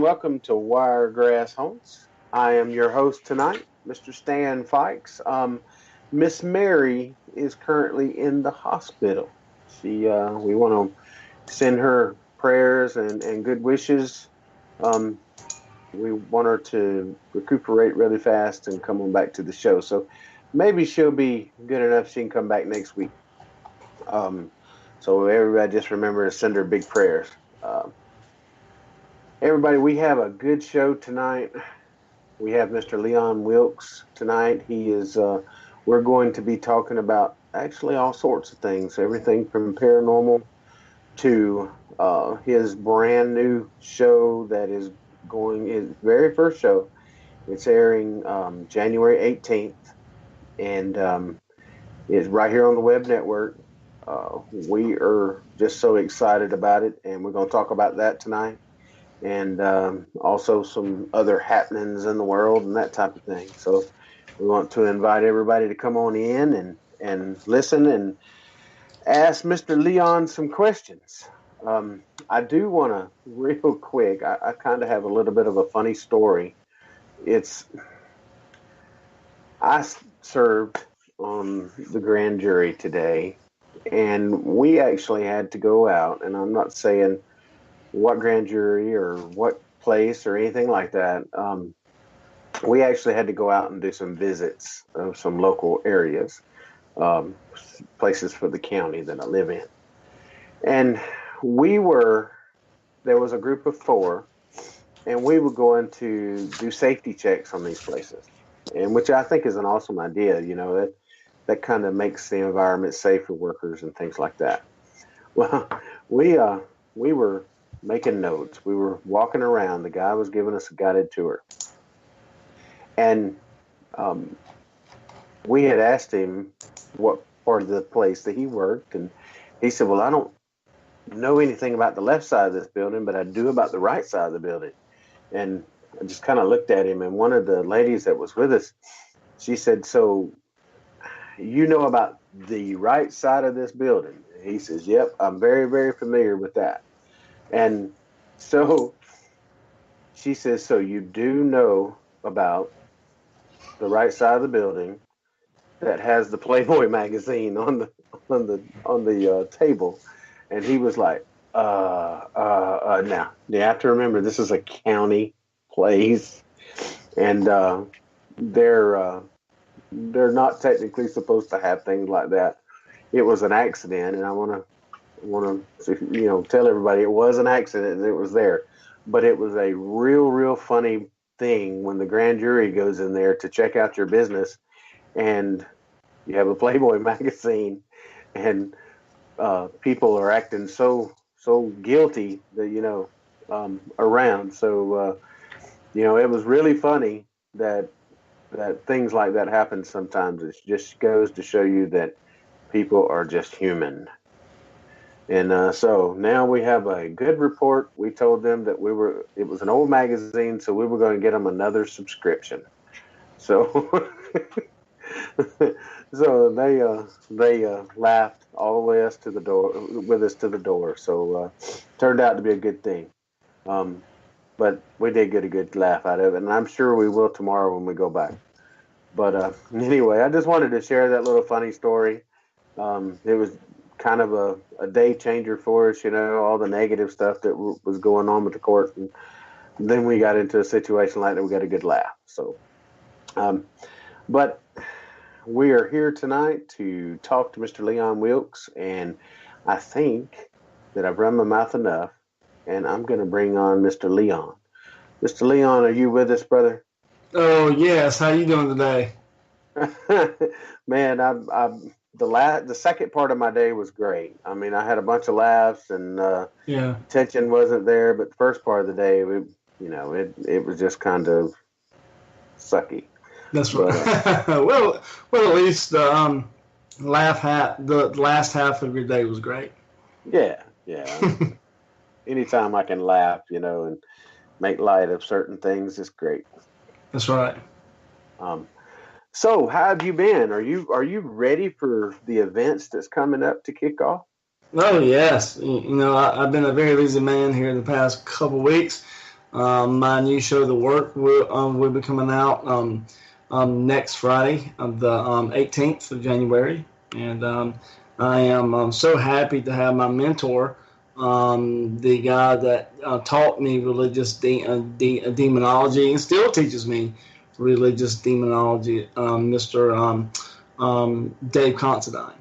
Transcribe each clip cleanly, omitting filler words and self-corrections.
and welcome to Wiregrass Homes. I am your host tonight, Mr. Stan Fikes. Miss Mary is currently in the hospital. We want to send her prayers and good wishes. Um, we want her to recuperate really fast and come on back to the show. So maybe she'll be good enough she can come back next week. So everybody just remember to send her big prayers. Everybody, we have a good show tonight. We have Mr. Leon Wilkes tonight. We're going to be talking about actually all sorts of things, everything from paranormal to his brand new show that is his very first show. It's airing January 18th, and it's right here on the Web Network. We are just so excited about it, and we're going to talk about that tonight. And also some other happenings in the world and that type of thing. So we want to invite everybody to come on in and listen and ask Mr. Leon some questions. I do want to, real quick, I kind of have a little bit of a funny story. I served on the grand jury today, and we actually had to go out, and I'm not saying what grand jury or what place or anything like that. We actually had to go out and do some visits of some local areas, places for the county that I live in. And there was a group of 4, and we were going to do safety checks on these places, and which I think is an awesome idea. That kind of makes the environment safe for workers and things like that. Well, we were making notes. We were walking around. The guy was giving us a guided tour. And we had asked him what part of the place that he worked. And he said, well, I don't know anything about the left side of this building, but I do about the right side of the building. And I just kind of looked at him. And one of the ladies that was with us, she said, so you know about the right side of this building? He says, yep, I'm very, very familiar with that. And so she says, so you do know about the right side of the building that has the Playboy magazine on the table? And he was like, now you have to remember this is a county place, and they're not technically supposed to have things like that. It was an accident, and I want to tell everybody it was an accident and it was there. But it was a real funny thing when the grand jury goes in there to check out your business, and you have a Playboy magazine, and people are acting so guilty that around. So it was really funny that things like that happen sometimes. It just goes to show you that people are just human. And so now we have a good report. We told them that it was an old magazine, so we were going to get them another subscription. So, so they laughed all the way with us to the door. So turned out to be a good thing. But we did get a good laugh out of it, and I'm sure we will tomorrow when we go back. But anyway, I just wanted to share that little funny story. It was kind of a day changer for us, all the negative stuff that was going on with the court. And then we got into a situation like that. We got a good laugh. So, but we are here tonight to talk to Mr. Leon Wilkes, and I think that I've run my mouth enough, and I'm going to bring on Mr. Leon. Mr. Leon, are you with us, brother? Oh, yes. How you doing today? Man, the second part of my day was great. I mean, I had a bunch of laughs, and tension wasn't there. But the first part of the day, it was just kind of sucky. That's right. well, at least the last half of your day was great. Yeah. Anytime I can laugh, and make light of certain things is great. That's right. So how have you been? Are you ready for the events that's coming up to kick off? Oh, yes. I've been a very busy man here the past couple weeks. My new show, The Work, will be coming out next Friday, the 18th of January. And I am so happy to have my mentor, the guy that taught me religious demonology and still teaches me religious demonology, Mr. Dave Considine.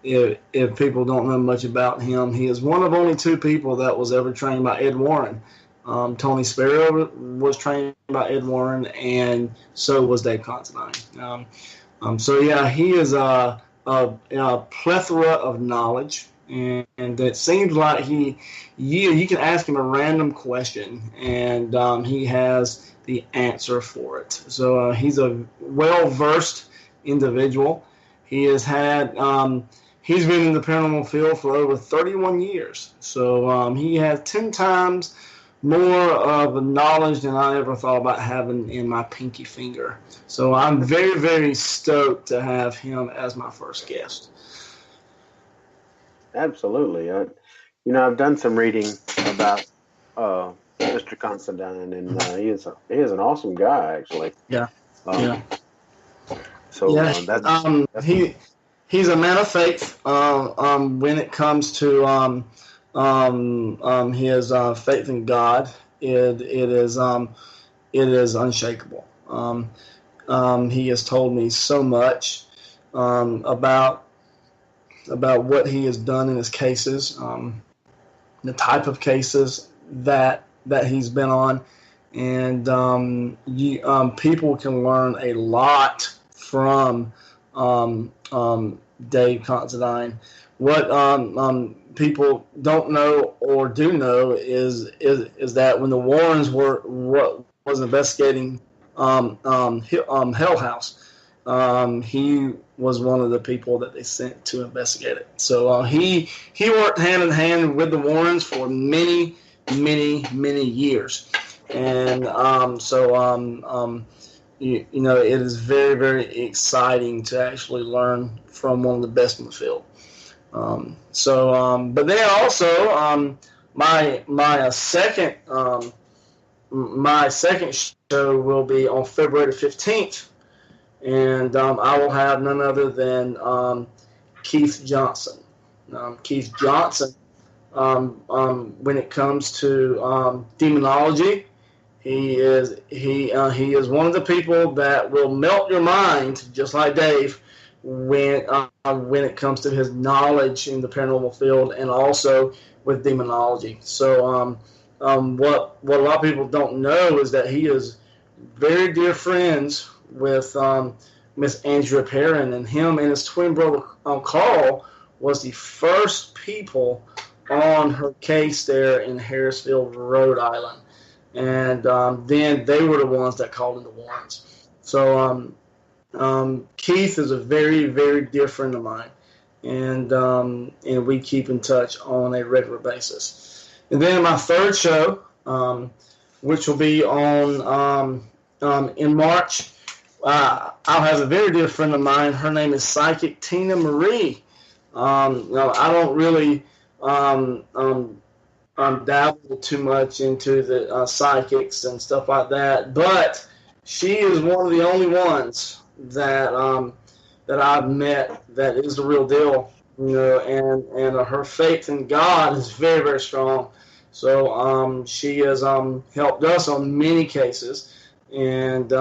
If people don't know much about him, he is one of only two people that was ever trained by Ed Warren. Tony Sparrow was trained by Ed Warren, and so was Dave Considine. So yeah, he is a plethora of knowledge, and it seems like you can ask him a random question, and he has the answer for it. So he's a well-versed individual. He has had he's been in the paranormal field for over 31 years. So he has 10 times more of knowledge than I ever thought about having in my pinky finger. So I'm very, very stoked to have him as my first guest. Absolutely. I've done some reading about Mr. Considine, and he is an awesome guy, actually. Yeah. Yeah. So yeah. He's a man of faith when it comes to his faith in God. It is unshakable. He has told me so much about what he has done in his cases, the type of cases that he's been on, and people can learn a lot from Dave Considine. What people don't know or do know is that when the Warrens was investigating Hell House, he was one of the people that they sent to investigate it. So he worked hand in hand with the Warrens for many years, and it is very, very exciting to actually learn from one of the best in the field. But then also my second show will be on February 15th, and I will have none other than Keith Johnson. Keith Johnson, when it comes to demonology, he is one of the people that will melt your mind, just like Dave, when it comes to his knowledge in the paranormal field and also with demonology. So what a lot of people don't know is that he is very dear friends with Miss Andrea Perrin, and him and his twin brother Carl was the first people on her case there in Harrisville, Rhode Island. And then they were the ones that called in the Warrens. So Keith is a very, very dear friend of mine, and we keep in touch on a regular basis. And then my third show, which will be on in March, I'll have a very dear friend of mine. Her name is Psychic Tina Marie. I don't really dabble too much into the psychics and stuff like that, but she is one of the only ones that I've met that is the real deal, and her faith in God is very, very strong. So she has helped us on many cases, and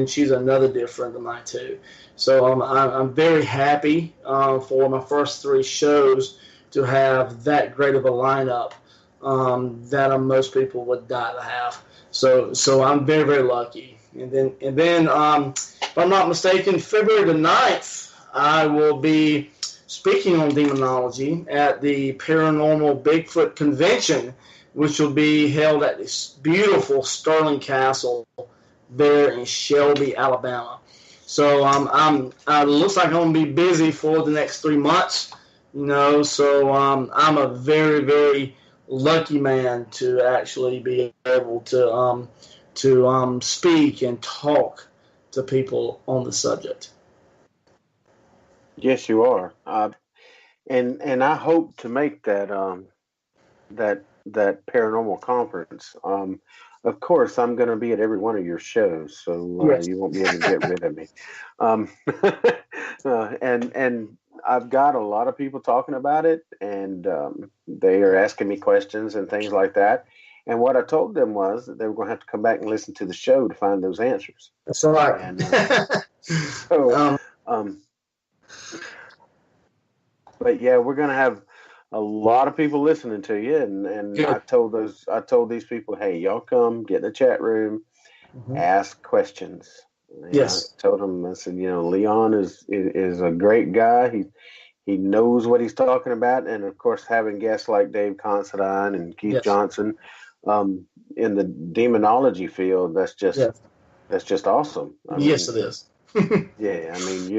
she's another dear friend of mine too. So I'm very happy for my first three shows to have that great of a lineup that most people would die to have. So I'm very, very lucky. And then if I'm not mistaken, February the 9th, I will be speaking on demonology at the Paranormal Bigfoot Convention, which will be held at this beautiful Sterling Castle there in Shelby, Alabama. So it looks like I'm going to be busy for the next 3 months, so I'm a very, very lucky man to actually be able to speak and talk to people on the subject. Yes, you are. And I hope to make that that paranormal conference. Of course, I'm going to be at every one of your shows, so Yes. you won't be able to get rid of me. Um, and I've got a lot of people talking about it, and they are asking me questions and things like that. And what I told them was that they were going to have to come back and listen to the show to find those answers. That's right. And so, but yeah, we're going to have a lot of people listening to you, and Good. I told these people, hey, y'all come get in the chat room, ask questions. And Yes. I told them, I said, Leon is a great guy. He knows what he's talking about, and of course, having guests like Dave Considine and Keith Johnson, in the demonology field, that's just awesome. Yes, it is. Yeah, I mean,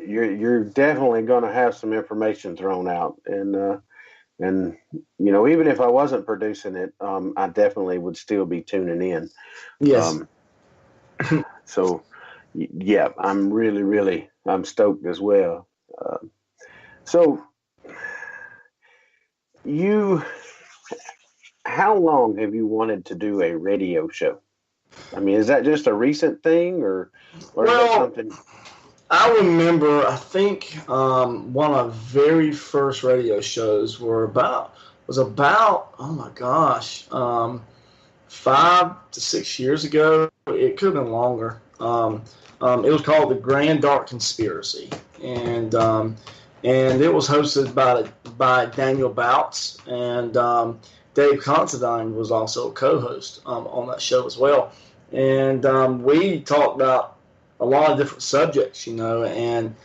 you're definitely going to have some information thrown out, and even if I wasn't producing it, I definitely would still be tuning in. Yes. So, yeah, I'm really I'm stoked as well. So, how long have you wanted to do a radio show? I mean, is that just a recent thing, or is that something? I remember, I think one of the very first radio shows was about, oh my gosh, 5 to 6 years ago. It could have been longer. It was called The Grand Dark Conspiracy, and it was hosted by Daniel Bouts, and Dave Considine was also a co-host on that show as well. And we talked about a lot of different subjects, and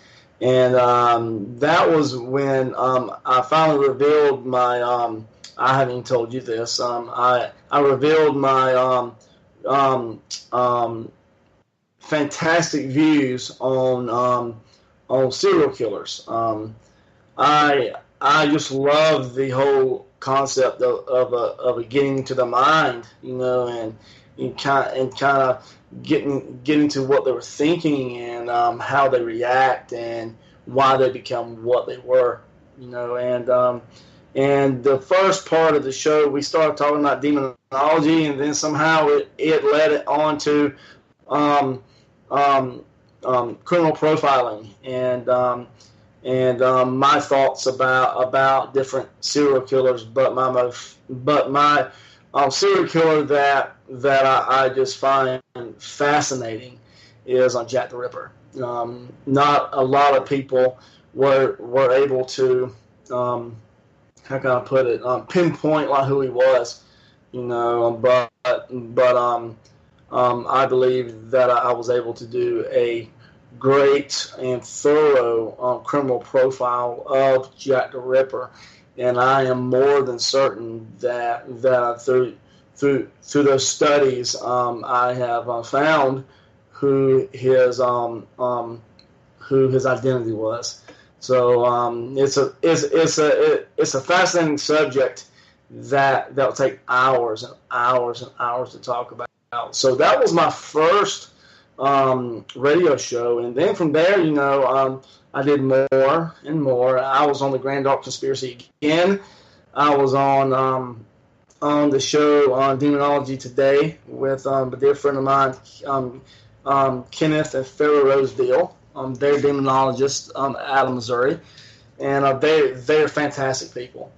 that was when I finally revealed my. I haven't even told you this. I revealed my fantastic views on serial killers. I just love the whole concept of a getting to the mind, and kind of getting to what they were thinking and how they react and why they become what they were, and the first part of the show we started talking about demonology, and then somehow it led it on to criminal profiling and my thoughts about different serial killers, but my serial killer that I just find fascinating is Jack the Ripper. Not a lot of people were able to, how can I put it, pinpoint like who he was, but I believe that I was able to do a great and thorough criminal profile of Jack the Ripper, and I am more than certain that through those studies I have found who his identity was. So it's a fascinating subject that will take hours and hours and hours to talk about. So that was my first radio show, and then from there, I did more and more. I was on the Grand Dark Conspiracy again. I was on the show on Demonology Today with a dear friend of mine, Kenneth and Farrah Rosedale. They're demonologists out of Missouri, and they're fantastic people.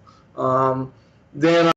Then